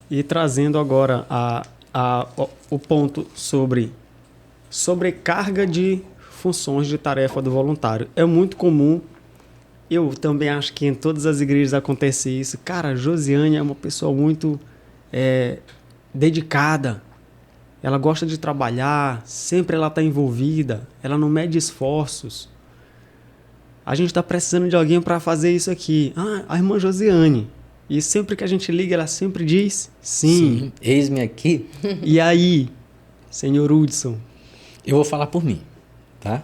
E trazendo agora o ponto sobre sobrecarga de funções de tarefa do voluntário. É muito comum, eu também acho que em todas as igrejas acontece isso. Cara, a Josiane é uma pessoa muito dedicada, ela gosta de trabalhar, sempre ela está envolvida, ela não mede esforços. A gente está precisando de alguém para fazer isso aqui. Ah, a irmã Josiane. E sempre que a gente liga, ela sempre diz sim. Sim, eis-me aqui. E aí, senhor Hudson? Eu vou falar por mim, tá?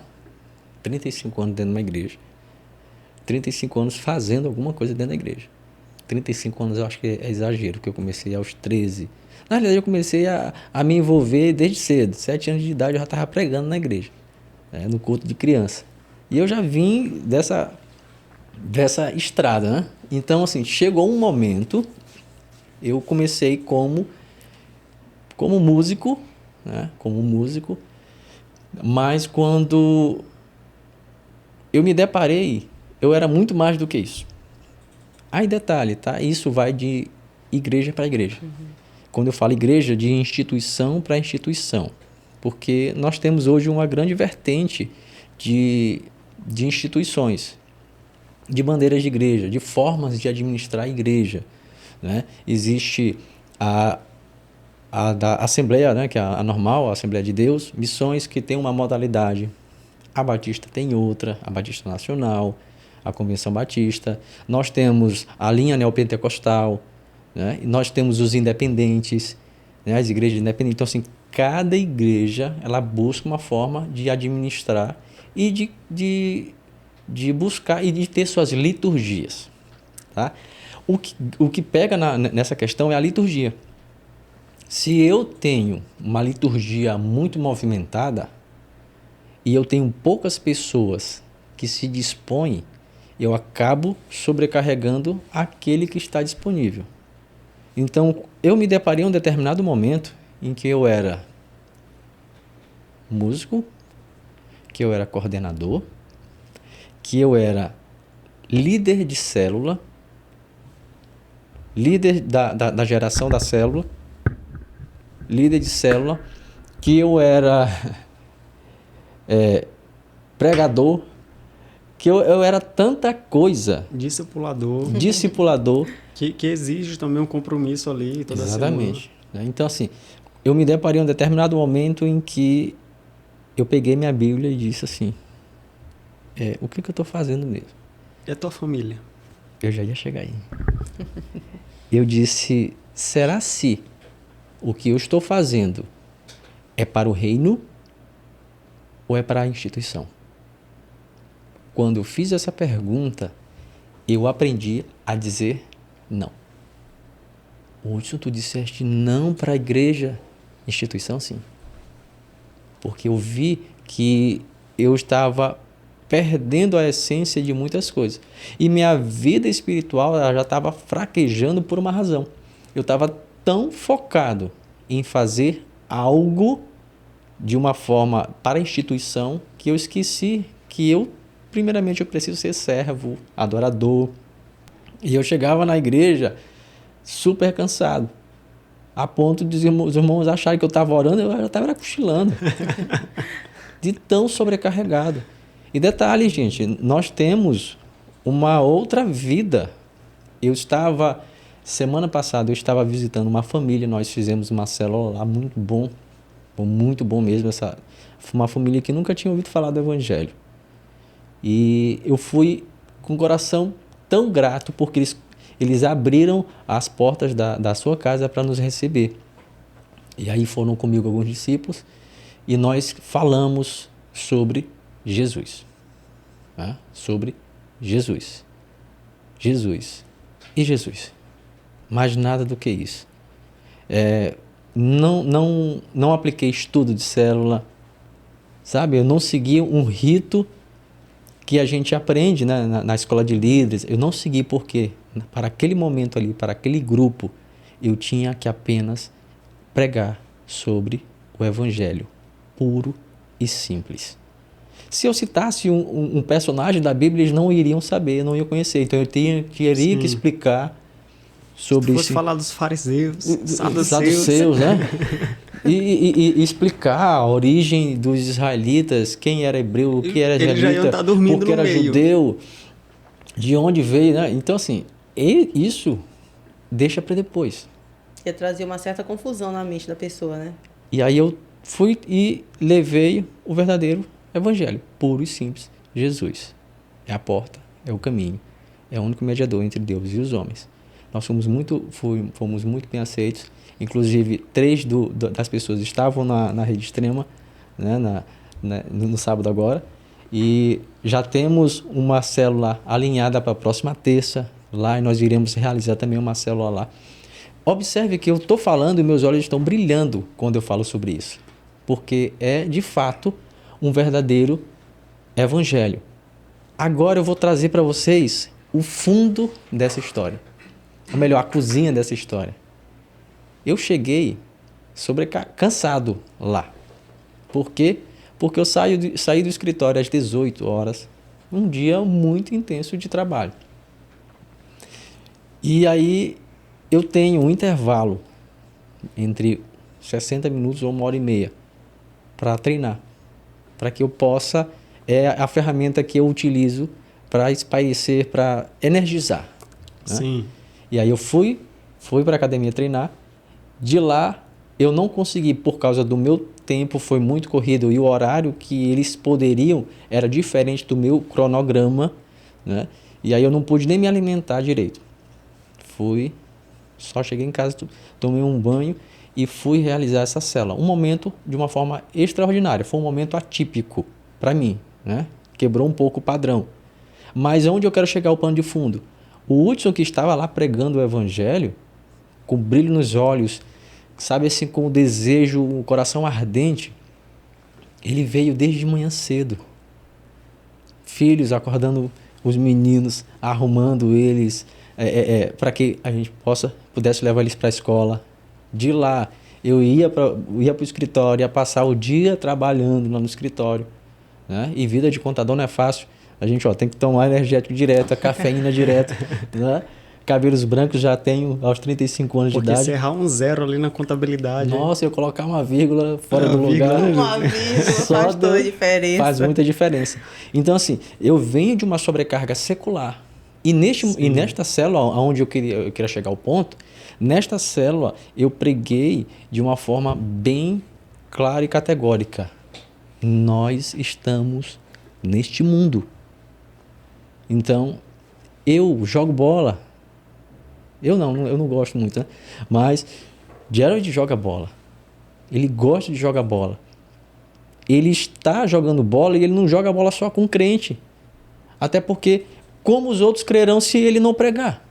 35 anos dentro de uma igreja. 35 anos fazendo alguma coisa dentro da igreja. 35 anos eu acho que é exagero, porque eu comecei aos 13. Na realidade, eu comecei a me envolver desde cedo. 7 anos de idade eu já estava pregando na igreja, né, no culto de criança. E eu já vim dessa estrada, né? Então, assim, chegou um momento, eu comecei como músico, né? Como músico, mas quando eu me deparei, eu era muito mais do que isso. Aí, detalhe, tá? Isso vai de igreja para igreja. Quando eu falo igreja, de instituição para instituição. Porque nós temos hoje uma grande vertente de instituições, de bandeiras de igreja, de formas de administrar a igreja, né? Existe a da Assembleia, né, que é a normal, a Assembleia de Deus, missões que tem uma modalidade. A Batista tem outra, a Batista Nacional, a Convenção Batista. Nós temos a linha neopentecostal, né? E nós temos os independentes, né? As igrejas independentes. Então, assim, cada igreja ela busca uma forma de administrar e de buscar e de ter suas liturgias. Tá? O que pega nessa questão é a liturgia. Se eu tenho uma liturgia muito movimentada e eu tenho poucas pessoas que se dispõem, eu acabo sobrecarregando aquele que está disponível. Então, eu me deparei em um determinado momento em que eu era músico, que eu era coordenador, que eu era líder de célula, líder da geração da célula, líder de célula, que eu era pregador, que eu era tanta coisa. Discipulador. Que exige também um compromisso ali toda Exatamente. semana. Então, assim, eu me deparei em um determinado momento em que eu peguei minha Bíblia e disse assim, o que eu estou fazendo mesmo? E a tua família? Eu já ia chegar aí. Eu disse, será se o que eu estou fazendo é para o reino ou é para a instituição? Quando eu fiz essa pergunta, eu aprendi a dizer não. Hudson, tu disseste não para a igreja, instituição, sim. Porque eu vi que eu estava perdendo a essência de muitas coisas. E minha vida espiritual ela já estava fraquejando por uma razão. Eu estava tão focado em fazer algo de uma forma para a instituição que eu esqueci que primeiramente, eu preciso ser servo, adorador. E eu chegava na igreja super cansado, a ponto de os irmãos acharem que eu estava orando, eu já estava cochilando, de tão sobrecarregado. E detalhe, gente, nós temos uma outra vida. Semana passada, eu estava visitando uma família, nós fizemos uma célula lá, muito bom mesmo, uma família que nunca tinha ouvido falar do Evangelho. E eu fui com o coração tão grato, porque eles abriram as portas da sua casa para nos receber. E aí foram comigo alguns discípulos e nós falamos sobre Jesus. Tá? Sobre Jesus. Jesus. E Jesus. Mais nada do que isso. Não apliquei estudo de célula, sabe? Eu não segui um rito que a gente aprende, né, na escola de líderes. Eu não segui porque, para aquele momento ali, para aquele grupo, eu tinha que apenas pregar sobre o Evangelho puro e simples. Se eu citasse um personagem da Bíblia, eles não iriam saber, não iam conhecer. Então eu teria que explicar sobre Se fosse isso. falar dos fariseus, Saduceus, né? E explicar a origem dos israelitas, quem era hebreu, o que era Eles já iam israelita, estar dormindo porque no era meio. judeu, de onde veio, né? Então, assim, isso deixa para depois. Ia trazer uma certa confusão na mente da pessoa, né? E aí eu fui e levei o verdadeiro evangelho, puro e simples. Jesus é a porta, é o caminho, é o único mediador entre Deus e os homens. Nós fomos muito bem aceitos. Inclusive, 3 das pessoas estavam na Rede Extrema, né, no sábado agora. E já temos uma célula alinhada para a próxima terça lá, e nós iremos realizar também uma célula lá. Observe que eu estou falando e meus olhos estão brilhando quando eu falo sobre isso, porque é, de fato, um verdadeiro evangelho. Agora eu vou trazer para vocês o fundo dessa história, ou melhor, a cozinha dessa história. Eu cheguei cansado lá. Por quê? Porque eu saí do escritório às 18 horas, um dia muito intenso de trabalho. E aí eu tenho um intervalo entre 60 minutos ou 1h30 para treinar, para que eu possa, é a ferramenta que eu utilizo para espairecer, para energizar. Né? Sim. E aí eu fui para a academia treinar. De lá eu não consegui, por causa do meu tempo, foi muito corrido e o horário que eles poderiam era diferente do meu cronograma, né? E aí eu não pude nem me alimentar direito. Só cheguei em casa, tomei um banho e fui realizar essa célula. Um momento de uma forma extraordinária, foi um momento atípico para mim, né? Quebrou um pouco o padrão. Mas onde eu quero chegar ao pano de fundo? O Hudson, que estava lá pregando o evangelho, com brilho nos olhos, sabe assim, com o desejo, o coração ardente, ele veio desde manhã cedo. Filhos acordando os meninos, arrumando eles, para que a gente pudesse levar eles para a escola. De lá, eu ia para o escritório, ia passar o dia trabalhando lá no escritório. Né? E vida de contador não é fácil. A gente tem que tomar energético direto, cafeína direto. Né? Cabelos brancos já tenho aos 35 anos Porque de idade. se errar um 0 ali na contabilidade... Nossa, eu colocar uma vírgula fora do lugar... Uma vírgula faz toda a diferença. Faz muita diferença. Então, assim, eu venho de uma sobrecarga secular. E nesta célula, onde eu queria chegar ao ponto, nesta célula eu preguei de uma forma bem clara e categórica. Nós estamos neste mundo. Então, eu jogo bola. Eu não gosto muito, né? Mas Gerald joga bola. Ele gosta de jogar bola. Ele está jogando bola e ele não joga bola só com crente. Até porque, como os outros crerão se ele não pregar?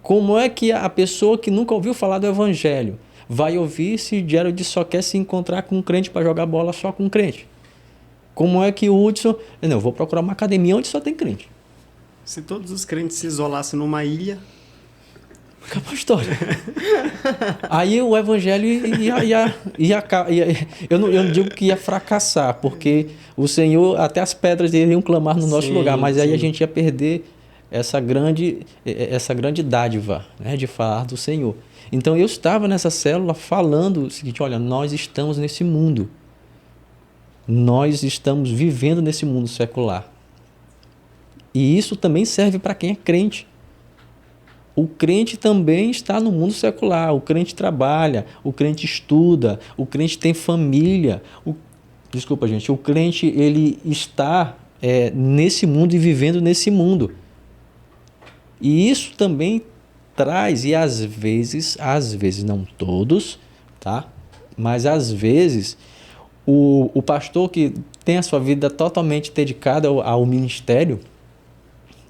Como é que a pessoa que nunca ouviu falar do evangelho vai ouvir se Gerald só quer se encontrar com um crente para jogar bola só com um crente? Como é que o Hudson... Não, eu vou procurar uma academia onde só tem crente. Se todos os crentes se isolassem numa ilha... Acabou a história. Aí o evangelho eu não digo que ia fracassar, porque o Senhor, até as pedras iriam clamar no nosso lugar, mas aí a gente ia perder essa grande dádiva, né, de falar do Senhor. Então eu estava nessa célula falando o seguinte: olha, nós estamos nesse mundo. Nós estamos vivendo nesse mundo secular. E isso também serve para quem é crente. O crente também está no mundo secular. O crente trabalha, o crente estuda, o crente tem família. Desculpa, gente. O crente ele está nesse mundo e vivendo nesse mundo. E isso também traz, e às vezes não todos, tá? Mas às vezes o pastor que tem a sua vida totalmente dedicada ao ministério,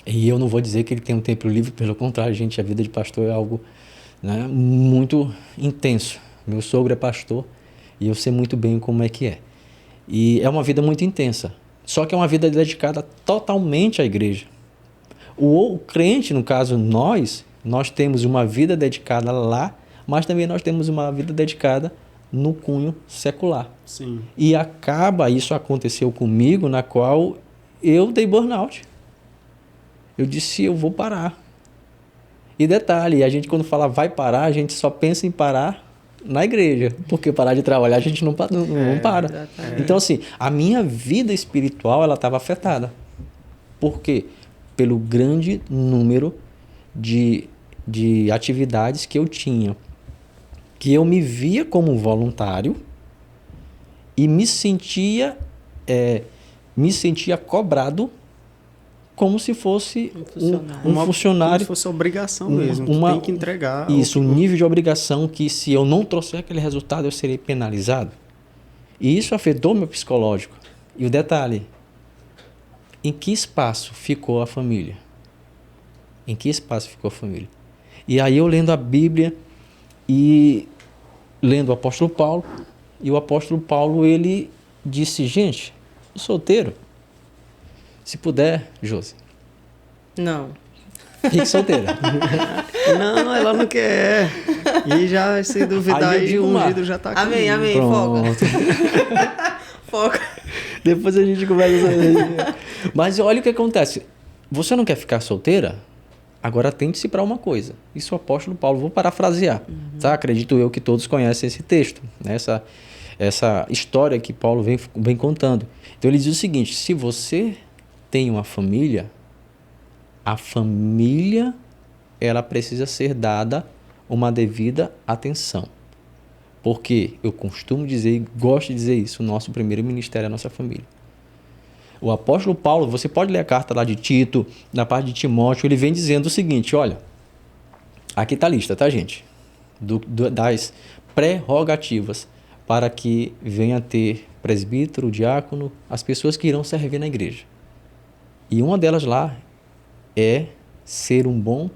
e eu não vou dizer que ele tem um tempo livre, pelo contrário, gente, a vida de pastor é algo, né, muito intenso. Meu sogro é pastor e eu sei muito bem como é que é. E é uma vida muito intensa, só que é uma vida dedicada totalmente à igreja. O crente, no caso nós temos uma vida dedicada lá, mas também nós temos uma vida dedicada no cunho secular. Sim. E isso aconteceu comigo, na qual eu dei burnout. Eu disse, eu vou parar. E detalhe, a gente quando fala vai parar, a gente só pensa em parar na igreja, porque parar de trabalhar a gente não para. Exatamente. Então assim, a minha vida espiritual ela estava afetada. Por quê? Pelo grande número de atividades que eu tinha, que eu me via como voluntário e me sentia cobrado como se fosse um funcionário. Como se fosse obrigação mesmo. Tu tem que entregar. Isso, um nível de obrigação que se eu não trouxer aquele resultado, eu serei penalizado. E isso afetou meu psicológico. E o detalhe, em que espaço ficou a família? Em que espaço ficou a família? E aí eu lendo a Bíblia e lendo o apóstolo Paulo, e o apóstolo Paulo, ele disse, gente, eu sou solteiro. Se puder, Josi. Não. Fique solteira. Não, ela não quer. E já, se duvidar, aí o ungido já tá aqui. Amém, amém. Pronto. Foca. Foca. Depois a gente conversa sobre isso. Mas olha o que acontece. Você não quer ficar solteira? Agora atente-se para uma coisa. Isso o apóstolo Paulo, vou parafrasear. Tá? Acredito eu que todos conhecem esse texto. Né? Essa história que Paulo vem contando. Então ele diz o seguinte, se você tem uma família, a família ela precisa ser dada uma devida atenção. Porque eu costumo dizer e gosto de dizer isso, o nosso primeiro ministério é a nossa família. O apóstolo Paulo, você pode ler a carta lá de Tito, na parte de Timóteo, ele vem dizendo o seguinte, olha, aqui está a lista, tá, gente? Das prerrogativas para que venha ter presbítero, diácono, as pessoas que irão servir na igreja. E uma delas lá é ser um bom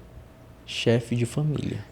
chefe de família.